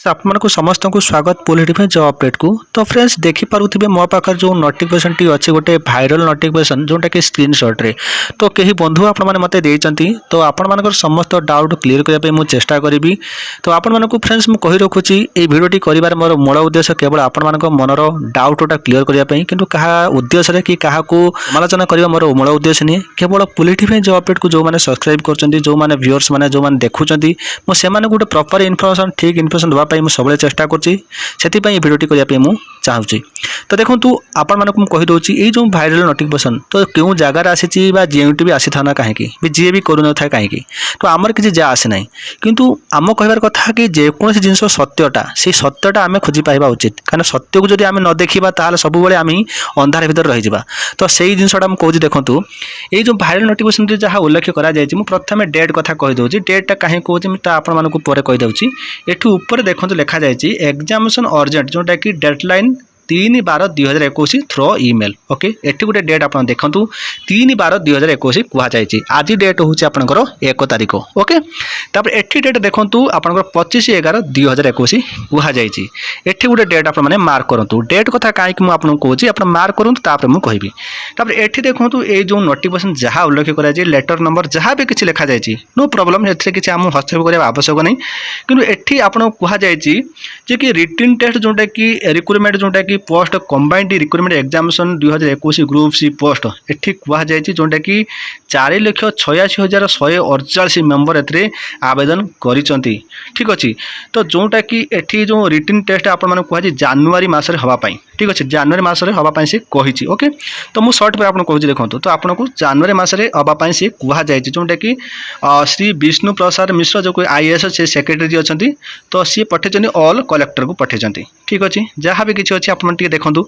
आपको समस्त को स्वागत पॉलिटिफाई जॉब अपडेट को। तो फ्रेंड्स देखि पारुथिबे मो पाखर जो नोटिफिकेशन टी अछि गोटे वायरल नोटिफिकेशन जोटा कि स्क्रीनशॉट रे तो कहीं बंधु आपण माने मते देइचंती तो आपण मानकर समस्त डाउट क्लियर करिया पे मु चेष्टा करिवि। तो आपण मानको फ्रेंड्स मु कहि रखुची ए वीडियो टी करिवार मोर मूल उद्देश्य केवल आपण मानको मनरो डाउटटा क्लियर करिया पे किंतु कहा उद्देश्य रे कि कहा को समालोचना करिवा मोर मूल उद्देश्य नहीं केवल पॉलिटिफाई जॉब अपडेट को जो माने सब्सक्राइब करचंती जो माने व्यूअर्स माने जो माने देखुचंती मो से माने गोटे प्रॉपर इन्फॉर्मेशन ठीक इन्फॉर्मेशन दवा पाई मु सबले चेष्टा करची सेति पई वीडियोटी करिया पे मु चाहूची। तो देखंतु आपण मानकु कहि दोची ए जो वायरल नोटिफिकेशन तो केउ जगह रे आसीची बा जेउटी भी आसी थाना काहे की बे जे भी करू न थाए काहे की तो हमर किछि जा आसे नै किंतु आम कहबार कथा कि जे कोनसी जिंस सत्यटा से सत्यटा आमे खोजी पाइबा उचित कारण सत्य को जदि आमे न देखिबा ताहाले सब बेले आमे अंधार भीतर रहि जिबा। तो सेही जिंसटा हम कहूची देखंतु ए जो वायरल नोटिफिकेशन रे जहा उल्लेख करा जायछि मु प्रथमे डेट कथा कहि दोची डेटटा काहे कहूची म ता आपण मानकु परे कहि दोची। एठु ऊपर देखंतु लेखा जायछि एग्जामिनेशन अर्जेंट जोटा कि डेडलाइन 3/12/2021 थ्रो ईमेल। ओके एठी गोटे डेट आपण देखंतु 3/12/2021 कुहा जायछि आज डेट होछि आपनकर 1 तारिख। ओके तापर एठी डेट देखंतु आपनकर 25/11/2021 कुहा जायछि एठी गोटे डेट आपण माने मार्क करंतु डेट कथा काहे कि मु आपन कहूछि आपण मार्क करंतु तापर मु कहिबि। तापर एठी देखंतु ए जो नोटिफिकेशन जहा उल्लेख करा जाय लेटर नंबर जहा भी किछि लिखा जायछि नो प्रॉब्लम एथरे किछि हम हस्तक्षेप କରିବା आवश्यक नै किंतु एठी आपण कुहा जायछि जे कि रिटन टेस्ट जोटा कि रिक्रुटमेंट जोटा कि post combined recruitment examination 2021 group C post एठी कुहा जायछि जोटा कि 4,86,148 मेंबर एथरे आवेदन करिसंती। ठीक अछि तो जोटा कि एठी जो रिटन टेस्ट आपण माने कुहा जे जनवरी मास रे हवा पई ठीक अछि जनवरी मास रे हवा पई से कहिछि। ओके तो मु शॉर्ट पर आपण कहूछि देखंतु तो आपण को जनवरी मास रे हवा पई से कुहा जायछि जोटा कि श्री विष्णु प्रसाद मिश्र जो कोई आईएएस से सेक्रेटरी अछंती तो सी पठेचंती ऑल कलेक्टर को पठेचंती। ठीक अछि जहा भी किछि अछि आपण टिके देखंतु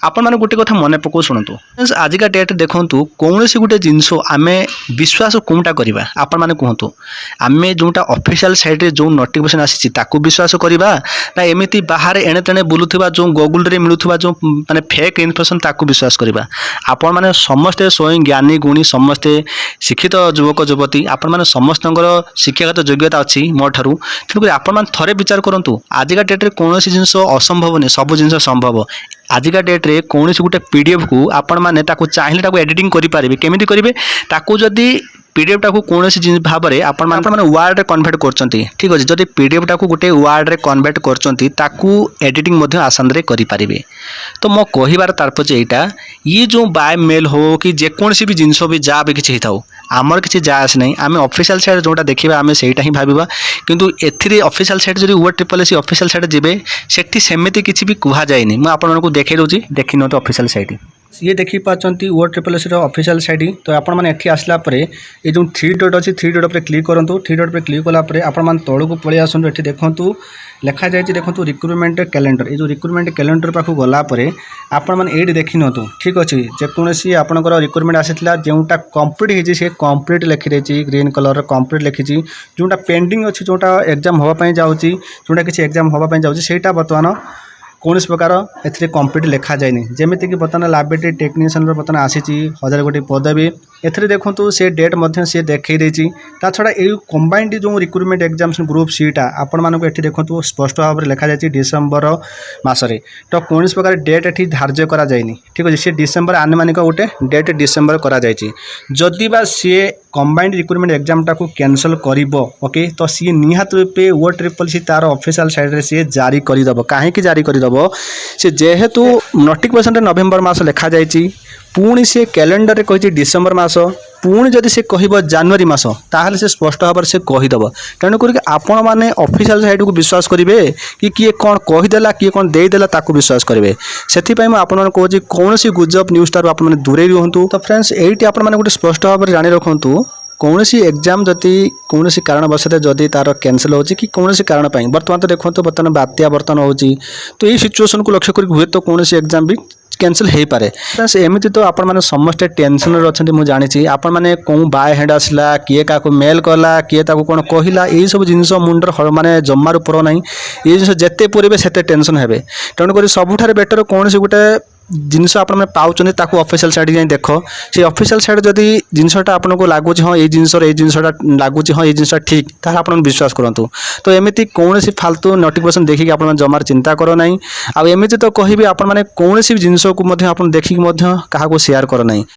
आपण माने गुटे कथा मने पको सुनंतु आज का डेट देखंतु कोनोसी गुटे जिंसो आमे विश्वास कोनटा करिबा आपण माने कहंतु आमे जोटा ऑफिशियल साइट रे जो नोटिफिकेशन आसी ताकू विश्वास करिबा ना एमिति बाहर एने तने बुलुथिबा जो गूगल रे मिलुथिबा जो माने फेक इन्फॉर्मेशन ताकू विश्वास करिबा। आपण माने समस्त स्वयं ज्ञानी गुणी समस्त शिक्षित युवक युवती आपण माने समस्तंगर शिक्षागत योग्यता अछि मो ठारू तेणुक आपण माने थरे विचार करंतु आज का डेट रे कोनोसी जिंस असंभव नै सब जिंस संभव। आज का डेट रे कोनोसी गुटे पीडीएफ को आपण माने ताकू चाहिले ताकू एडिटिंग करि पारिबे केमिति करिवे ताकू जदी पीडीएफ टाकू कोनोसी जिंस भाबरे आपण माने वर्ड रे कन्वर्ट करचंती। ठीक अछि जदी पीडीएफ टाकू गुटे वर्ड रे कन्वर्ट करचंती ताकू एडिटिंग मध्ये आसान रे करि पारिबे। तो मो कहिबार तारपजे एटा ये जो बाय मेल हो कि जे कोनसी भी जिंस भी जा भी किछि हिताउ आमर किछि जास नै आमे ऑफिशियल साइट जोटा देखिबा आमे सेटा ही भाबिबा किंतु एथिरे ऑफिशियल साइट जदी OSSSC ऑफिशियल साइट जिबे सेठी सेमिति किछि भी कुहा जायनी म आपण को देखै दोछि देखिनो तो ऑफिशियल साइट ये देखि पाचंती OSSSC रो ऑफिशियल साइट तो आपण माने एठी आसला परे ए जो 3 डॉट अछि 3 डॉट पे क्लिक करंतु 3 डॉट पे क्लिक कला परे आपण माने तळु को पळि आसंतु एठी देखंतु लेखा जायछि देखंतु रिक्रुटमेंट कैलेंडर ए जो रिक्रुटमेंट कैलेंडर पाखु गला परे आपण माने एडी देखिनतु। ठीक अछि जे कोनसी आपनकर रिक्रुटमेंट आसीतला जेउटा कंप्लीट हिजि से कंप्लीट लिखि देछि ग्रीन कलर रो कंप्लीट लिखिछि जोटा पेंडिंग अछि जोटा एग्जाम होबा पई जाउछि जोटा किछि एग्जाम होबा पई जाउछि सेटा बर्तमान कौन प्रकार एथरे कंप्लीट लिखा जाए जमीती कि बर्तमान लाइब्रेरी टेक्नीशियन बर्तमान आसी 1000 गोटी पदवी एथरे देखंतु से डेट मध्य से देखै देछि ता छडा ए कंबाइंड जो रिक्रुटमेंट एग्जामिनेशन ग्रुप सीटा आपण मानको एठी देखंतु स्पष्ट भाव रे लिखा जायछि डिसेंबर मास रे तो कौन प्रकार डेट एठी धार्य करा जायनी। ठीक अछि से डिसेंबर आनुमानिक गोटे डेट डिसेंबर करा जायछि जदि बा से कंबाइंड रिक्रुटमेंट एग्जाम टाकू कैंसिल करिवो। ओके तो सी निहात रूपे OSSSC तार ऑफिशियल साइट रे से जारी करि दबो काहे कि जारी करि दबो से जेहेतु नोटिफिकेशन रे नवेम्बर मास लिखा जायछि पुणी से कैलेंडर रे कहि डिसेंबर मास पुणी जदि से कहबो जनवरी मास ताहाले से स्पष्ट भाव से कहि दबो तेणु करी आपण माने ऑफिशियल साइट को विश्वास करिवे कि किए कोन कहि देला किए कोन देई देला ताकू विश्वास करिवे सेथि पई म आपण माने कहूछि कोनोसी गुजब न्यूज तार आपण माने दूरे रहंतु। तो फ्रेंड्स एठी आपण माने गोटे स्पष्ट भाव जानि रखंतु कौनसी एग्जाम जदि कौनसी कारणवश जदि तार कैंसिल होची कि कौनसी कारण पई वर्तमान तो देखंतु वर्तमान बात्या वर्तमान होची तो ये सिचुएशन को लक्ष्य कर हुए तो कौनसी एग्जाम भी कैंसिल हो पारे एमती तो आपण मैंने समस्ते टेंशन अच्छे मुझे जानी आपण मैंने कौन बाय हैंड आसला किए क्या मेल कला किए कौन कहला यही सब जिन मुंडर माने जमार पुर ना ये जिन जिते पूरे से टेंशन हे तेणुक सबुठ बेटर कौन गोटे जिनस आप पाँच ताकू ऑफिशियल साइट जाए देख से ऑफिशियल साइट जदि जिनसटा आपको लगुच हाँ ये जिनसटा लगुच हाँ ये जिनसा ठीक ताहा आप विश्वास करूँ। तो एमती कौन फालतू नोटिफिकेशन देखिए आप जमार चिंता करो ना। आमती तो कहि आप कौन जिनस को देखिक क्या शेयर करो ना।